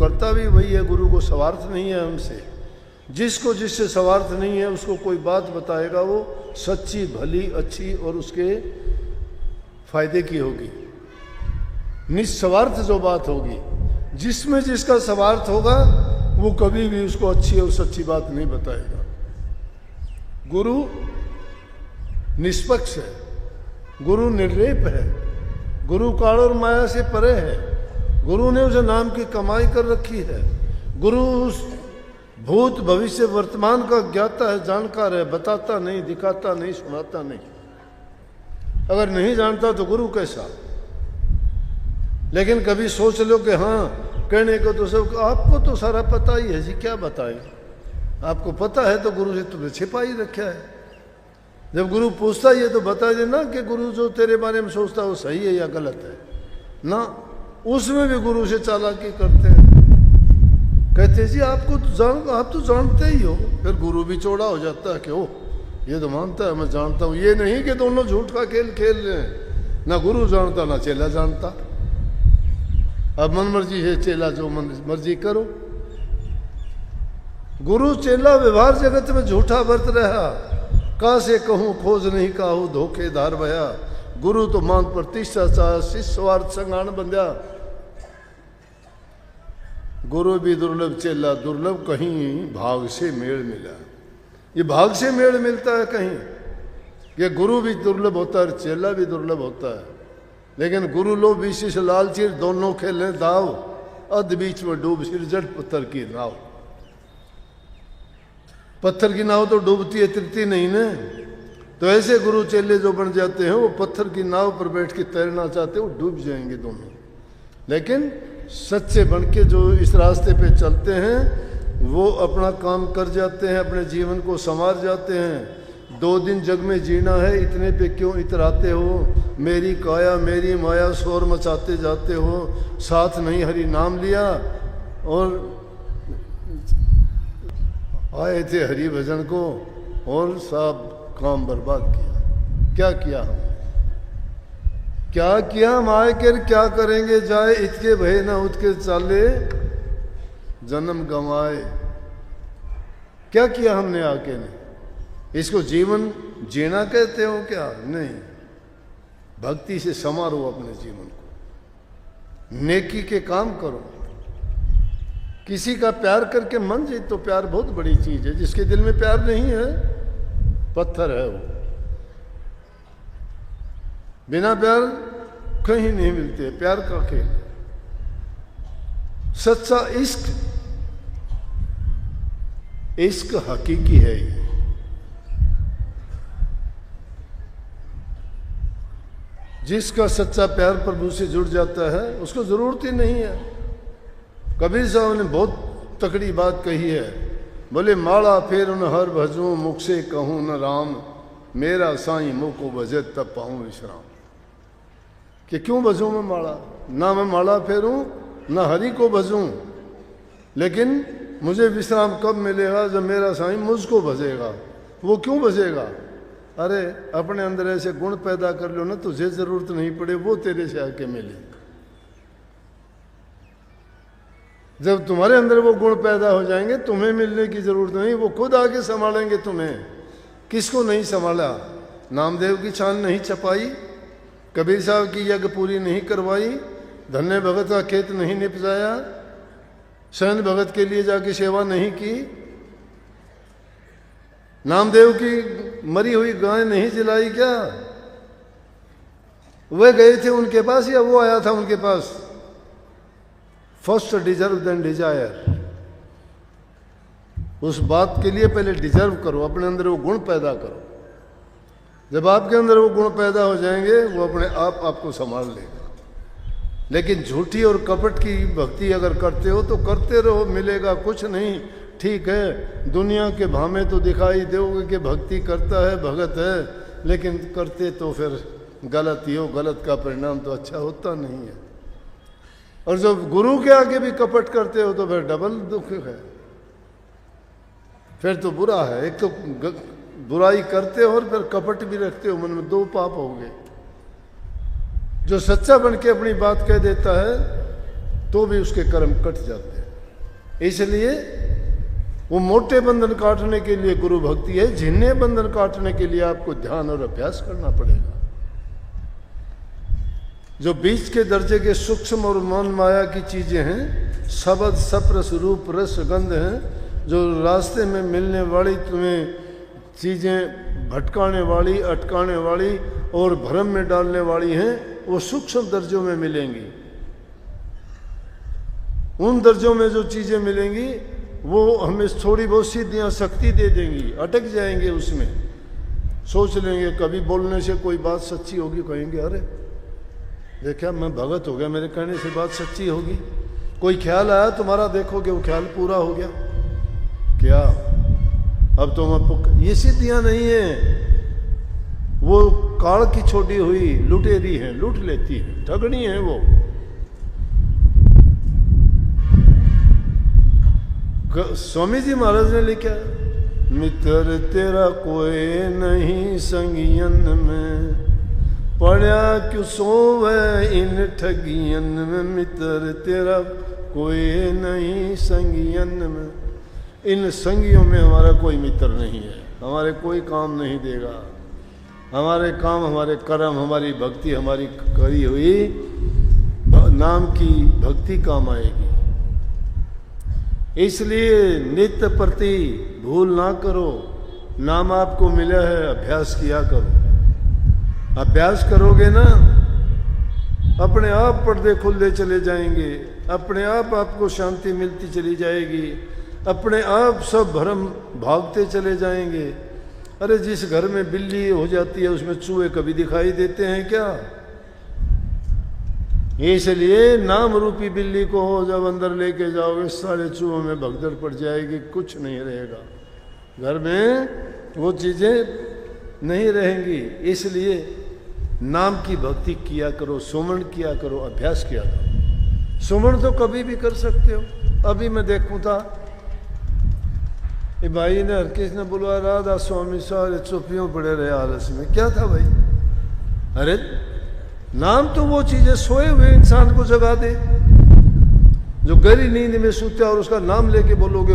करता भी वही है, गुरु को स्वार्थ नहीं है हमसे। जिसको जिससे स्वार्थ नहीं है उसको कोई बात बताएगा वो सच्ची, भली, अच्छी और उसके फायदे की होगी, निस्वार्थ जो बात होगी। जिसमें जिसका स्वार्थ होगा वो कभी भी उसको अच्छी और सच्ची बात नहीं बताएगा। गुरु निष्पक्ष है, गुरु निर्लेप है, गुरु काल और माया से परे है। गुरु ने उसे नाम की कमाई कर रखी है। गुरु उस भूत भविष्य वर्तमान का ज्ञाता है, जानकार है, बताता नहीं, दिखाता नहीं, सुनाता नहीं। अगर नहीं जानता तो गुरु कैसा। लेकिन कभी सोच लो कि हाँ कहने को तो सब, आपको तो सारा पता ही है जी, क्या बताए। आपको पता है तो गुरु से तुमने छिपा ही रखा है। जब गुरु पूछता ही है तो बता देना कि गुरु जो तेरे बारे में सोचता है वो सही है या गलत है ना। उसमें भी गुरु से चालाकी करते हैं, कहते जी आपको तो आप तो जानते ही हो। फिर गुरु भी चौड़ा हो जाता है कि ओ ये तो मानता है, मैं जानता हूँ। ये नहीं कि दोनों झूठ का खेल खेल रहे हैं, ना गुरु जानता ना चेला जानता। अब मन मर्जी है, चेला जो मन मर्जी करो। गुरु चेला व्यवहार जगत में झूठा बरत रहा, का से कहूँ खोज नहीं काहू धोखेधार भया। गुरु तो मान प्रतिष्ठा चाह शिष्य स्वार्थ संगान बंध्या। गुरु भी दुर्लभ चेला दुर्लभ, कहीं भाग से मेल मिला। ये भाग से मेल मिलता है कहीं। ये गुरु भी दुर्लभ होता है, चेला भी दुर्लभ होता है। लेकिन गुरु लोग विशेष लालचीर दोनों खेले दाव, अध बीच में डूब सिर जट पत्थर की नाव। पत्थर की नाव तो डूबती है, तिरती नहीं ना। तो ऐसे गुरु चेले जो बन जाते हैं वो पत्थर की नाव पर बैठ के तैरना चाहते हैं, वो डूब जाएंगे दोनों। लेकिन सच्चे बन के जो इस रास्ते पे चलते हैं वो अपना काम कर जाते हैं, अपने जीवन को संवार जाते हैं। 2 दिन जग में जीना है, इतने पे क्यों इतराते हो। मेरी काया मेरी माया शोर मचाते जाते हो। साथ नहीं हरि नाम लिया और आए थे हरि भजन को और सब काम बर्बाद किया। क्या किया हम, क्या किया हम। आए कर क्या करेंगे जाए, इतके भय न उतके चाले जन्म गंवाए। क्या किया हमने आके ने। इसको जीवन जीना कहते हो क्या? नहीं, भक्ति से संवारो अपने जीवन को, नेकी के काम करो। किसी का प्यार करके मन जीत तो प्यार बहुत बड़ी चीज है। जिसके दिल में प्यार नहीं है पत्थर है वो। बिना प्यार कहीं नहीं मिलते, प्यार का खेल। सच्चा इश्क, इश्क हकीकी है ये। जिसका सच्चा प्यार प्रभु से जुड़ जाता है उसको जरूरत ही नहीं है। कबीर साहब ने बहुत तकड़ी बात कही है, बोले माला फेर न हर भजूं मुख से कहूं न राम, मेरा साईं मुख को भजे तब पाऊं विश्राम। कि क्यों भजूं मैं माला, ना मैं माला फेरूं ना हरि को भजूं, लेकिन मुझे विश्राम कब मिलेगा जब मेरा साईं मुझको भजेगा। वो क्यों भजेगा? अरे अपने अंदर ऐसे गुण पैदा कर लो ना, तुझे जरूरत नहीं पड़े वो तेरे से आके मिले। जब तुम्हारे अंदर वो गुण पैदा हो जाएंगे तुम्हें मिलने की जरूरत नहीं, वो खुद आके संभालेंगे तुम्हें। किसको नहीं संभाला? नामदेव की छान नहीं छपाई, कबीर साहब की यज्ञ पूरी नहीं करवाई, धन्य भगत का खेत नहीं निपजाया, सैन भगत के लिए जाके सेवा नहीं की, नामदेव की मरी हुई गाय नहीं जलाई क्या? वे गए थे उनके पास या वो आया था उनके पास? First deserve then desire. उस बात के लिए पहले डिजर्व करो, अपने अंदर वो गुण पैदा करो। जब आपके अंदर वो गुण पैदा हो जाएंगे वो अपने आप आपको संभाल लेगा। लेकिन झूठी और कपट की भक्ति अगर करते हो तो करते रहो, मिलेगा कुछ नहीं। ठीक है, दुनिया के भामे तो दिखाई दोगे कि भक्ति करता है, भगत है, लेकिन करते तो फिर गलत ही हो। गलत का परिणाम तो अच्छा होता नहीं है। और जब गुरु के आगे भी कपट करते हो तो फिर डबल दुख है, फिर तो बुरा है। एक तो बुराई करते हो और फिर कपट भी रखते हो मन में, 2 पाप हो गए। जो सच्चा बन के अपनी बात कह देता है तो भी उसके कर्म कट जाते हैं। इसलिए वो मोटे बंधन काटने के लिए गुरु भक्ति है, झिन्ने बंधन काटने के लिए आपको ध्यान और अभ्यास करना पड़ेगा। जो बीच के दर्जे के सूक्ष्म और मन माया की चीजें हैं, शब्द सप्रस रूप रस गंध हैं, जो रास्ते में मिलने वाली तुम्हें चीजें भटकाने वाली, अटकाने वाली और भ्रम में डालने वाली हैं, वो सूक्ष्म दर्जों में मिलेंगी। उन दर्जों में जो चीजें मिलेंगी वो हमें थोड़ी बहुत सिद्धियां शक्ति दे देंगी, अटक जाएंगे उसमें, सोच लेंगे कभी बोलने से कोई बात सच्ची होगी, कहेंगे अरे देखा मैं भगत हो गया, मेरे कहने से बात सच्ची होगी। कोई ख्याल आया तुम्हारा, देखोगे वो ख्याल पूरा हो गया, क्या अब तो मैं ये सिद्धियां नहीं है, वो काल की छोटी हुई लुटेरी है, लूट लेती है, ठगनी है वो। स्वामी जी महाराज ने लिखा, मित्र तेरा कोई नहीं संगियन में, पढ़या क्यों सोवे इन ठगियन में, मित्र तेरा कोई नहीं संगियन में। इन संगियों में हमारा कोई मित्र नहीं है, हमारे कोई काम नहीं देगा। हमारे काम, हमारे कर्म, हमारी भक्ति, हमारी करी हुई नाम की भक्ति काम आएगी। इसलिए नित्य प्रति भूल ना करो, नाम आपको मिला है, अभ्यास किया करो। अभ्यास करोगे ना, अपने आप पर्दे खुलते चले जाएंगे, अपने आप आपको शांति मिलती चली जाएगी, अपने आप सब भ्रम भागते चले जाएंगे। अरे जिस घर में बिल्ली हो जाती है उसमें चूहे कभी दिखाई देते हैं क्या? इसलिए नाम रूपी बिल्ली को जब अंदर लेके जाओगे, सारे चूहों में भगदड़ पड़ जाएगी, कुछ नहीं रहेगा घर में, वो चीजें नहीं रहेंगी। इसलिए नाम की भक्ति किया करो, सुमरण किया करो, अभ्यास किया करो। सुमरण तो कभी भी कर सकते हो। अभी मैं देखूं था, ये भाई ने हर किसी ने बुलवाया, राधा स्वामी सारे चुपियों पड़े रहे आलस में। क्या था भाई? अरे नाम तो वो चीज है, सोए हुए इंसान को जगा दे, जो गहरी नींद में सोता और उसका नाम लेके बोलोगे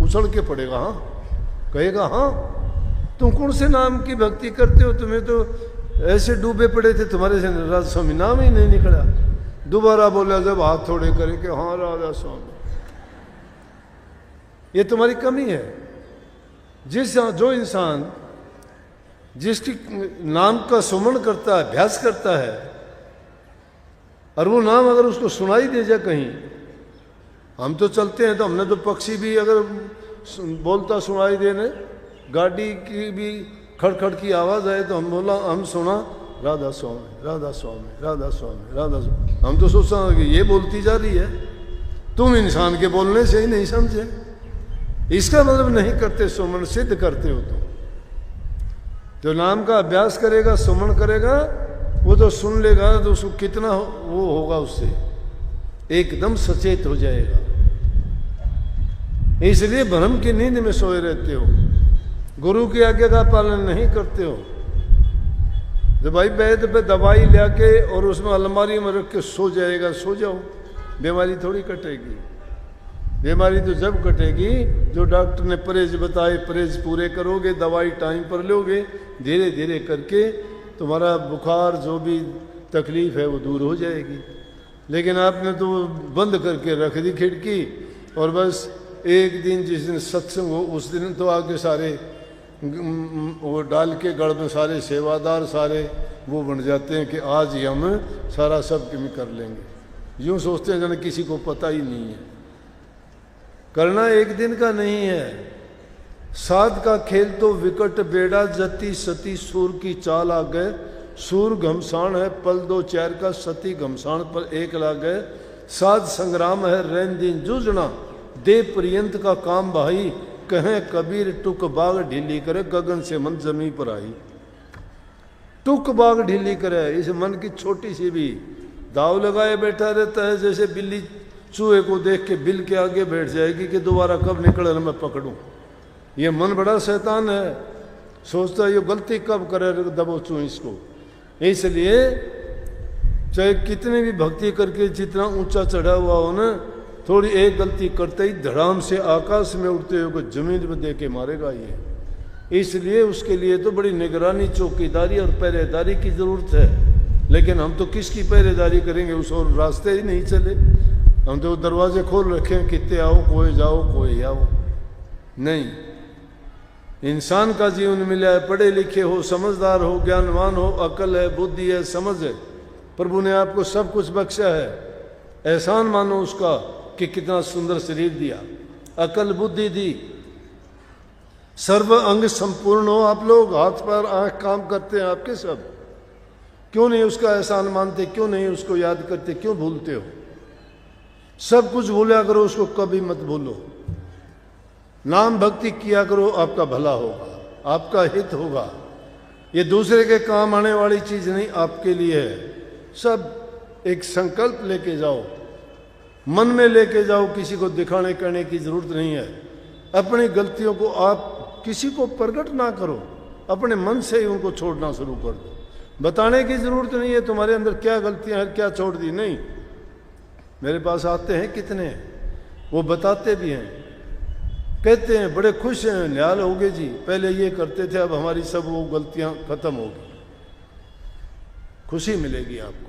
उछल के पड़ेगा, हाँ कहेगा हाँ तुम कौन से नाम की भक्ति करते हो, तुम्हें तो ऐसे डूबे पड़े थे, तुम्हारे से राधा स्वामी नाम ही नहीं निकला। दोबारा बोला जब हाथ थोड़े करे कि हाँ राधा स्वामी, ये तुम्हारी कमी है। जो इंसान जिसकी नाम का सुमरण करता है, अभ्यास करता है, और वो नाम अगर उसको सुनाई दे जाए कहीं, हम तो चलते हैं तो हमने तो पक्षी भी अगर बोलता सुनाई देने, गाड़ी की भी खड़खड़ की आवाज आए तो हम सुना राधा स्वामी राधा स्वामी राधा स्वामी राधा स्वामी, हम तो सोचता कि ये बोलती जा रही है, तुम इंसान के बोलने से ही नहीं समझे। इसका मतलब नहीं करते सुमरण, सिद्ध करते हो। तो जो नाम का अभ्यास करेगा, सुमरण करेगा, वो तो सुन लेगा तो उसको कितना वो होगा, उससे एकदम सचेत हो जाएगा। इसलिए भ्रम की नींद में सोए रहते हो, गुरु की आज्ञा का पालन नहीं करते हो। जब भाई वैद्य पे दवाई लाके और उसमें अलमारी में रख के सो जाएगा, सो जाओ, बीमारी थोड़ी कटेगी। बीमारी तो जब कटेगी जो डॉक्टर ने परहेज बताए, परहेज पूरे करोगे, दवाई टाइम पर लोगे, धीरे धीरे करके तुम्हारा बुखार जो भी तकलीफ है वो दूर हो जाएगी। लेकिन आपने तो बंद करके रख दी खिड़की, और बस एक दिन जिस दिन सत्संग हो उस दिन तो आगे सारे वो डाल के गढ़ में सारे सेवादार सारे वो बन जाते हैं कि आज ही हम सारा सब कर लेंगे। यूँ सोचते हैं जन किसी को पता ही नहीं है। करना एक दिन का नहीं है। साध का खेल तो विकट बेड़ा, जति सती सूर की चाल आ गए। सूर घमसान है पल दो चैर का, सती घमसान पर एक लाग गए। साध संग्राम है रैन दिन जूझना, दे पर्यंत का काम भाई। कहें कबीर टुक बाग ढीली करे, गगन से मन जमी पर आई। टुक बाग ढीली करे, इस मन की छोटी सी भी दाव लगाए बैठा रहता है। जैसे बिल्ली चूहे को देख के बिल के आगे बैठ जाएगी कि दोबारा कब निकले मैं पकड़ूं। ये मन बड़ा शैतान है, सोचता है ये गलती कब करे, दबोचूं इसको। इसलिए चाहे कितनी भी भक्ति करके जितना ऊंचा चढ़ा हुआ हो ना, थोड़ी एक गलती करते ही धड़ाम से आकाश में उड़ते हुए जमीन में दे के मारेगा ये। इसलिए उसके लिए तो बड़ी निगरानी, चौकीदारी और पहरेदारी की जरूरत है। लेकिन हम तो किसकी पहरेदारी करेंगे, उस और रास्ते ही नहीं चले। हम तो दरवाजे खोल रखे हैं, कितने आओ, कोई जाओ, कोई आओ। नहीं, इंसान का जीवन मिला है, पढ़े लिखे हो, समझदार हो, ज्ञानवान हो, अकल है, बुद्धि है, समझ है। प्रभु ने आपको सब कुछ बख्शा है। एहसान मानो उसका कि कितना सुंदर शरीर दिया, अकल बुद्धि दी, सर्व अंग संपूर्ण हो। आप लोग हाथ पैर आंख काम करते हैं आपके सब, क्यों नहीं उसका एहसान मानते, क्यों नहीं उसको याद करते, क्यों भूलते हो? सब कुछ भूला करो, उसको कभी मत भूलो। नाम भक्ति किया करो, आपका भला होगा, आपका हित होगा। ये दूसरे के काम आने वाली चीज नहीं, आपके लिए है। सब एक संकल्प लेके जाओ, मन में लेके जाओ, किसी को दिखाने करने की जरूरत नहीं है। अपनी गलतियों को आप किसी को प्रकट ना करो, अपने मन से ही उनको छोड़ना शुरू कर दो। बताने की जरूरत नहीं है तुम्हारे अंदर क्या गलतियां हैं, क्या छोड़ दी, नहीं। मेरे पास आते हैं कितने, वो बताते भी हैं, कहते हैं बड़े खुश हैं, निहाल हो गए जी, पहले ये करते थे, अब हमारी सब वो गलतियां खत्म होगी। खुशी मिलेगी आपको।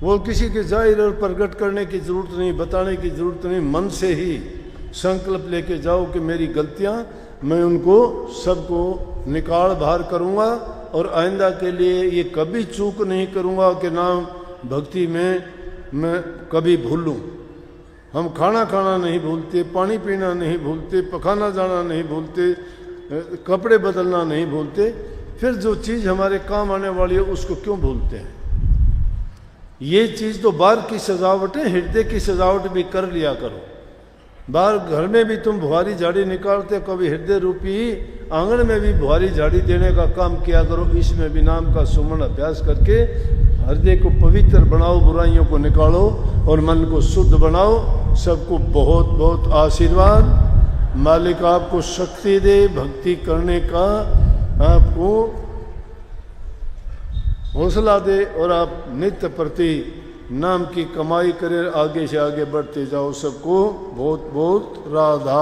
वो किसी के जाहिर और प्रकट करने की जरूरत नहीं, बताने की जरूरत नहीं। मन से ही संकल्प लेके जाओ कि मेरी गलतियां, मैं उनको सबको निकाल बाहर करूंगा और आइंदा के लिए ये कभी चूक नहीं करूंगा कि नाम भक्ति में मैं कभी भूलूं। हम खाना खाना नहीं भूलते, पानी पीना नहीं भूलते, पखाना जाना नहीं भूलते, कपड़े बदलना नहीं भूलते, फिर जो चीज़ हमारे काम आने वाली है उसको क्यों भूलते हैं? ये चीज़ तो बाहर की सजावट है, हृदय की सजावट भी कर लिया करो। बाहर घर में भी तुम बुहारी झाड़ी निकालते हो, कभी हृदय रूपी आंगन में भी बुहारी झाड़ी देने का काम किया करो। इसमें भी नाम का सुमन अभ्यास करके हृदय को पवित्र बनाओ, बुराइयों को निकालो और मन को शुद्ध बनाओ। सबको बहुत बहुत आशीर्वाद। मालिक आपको शक्ति दे, भक्ति करने का आपको हौसला दे और आप नित्य प्रति नाम की कमाई करें, आगे से आगे बढ़ते जाओ। सबको बहुत बहुत राधा।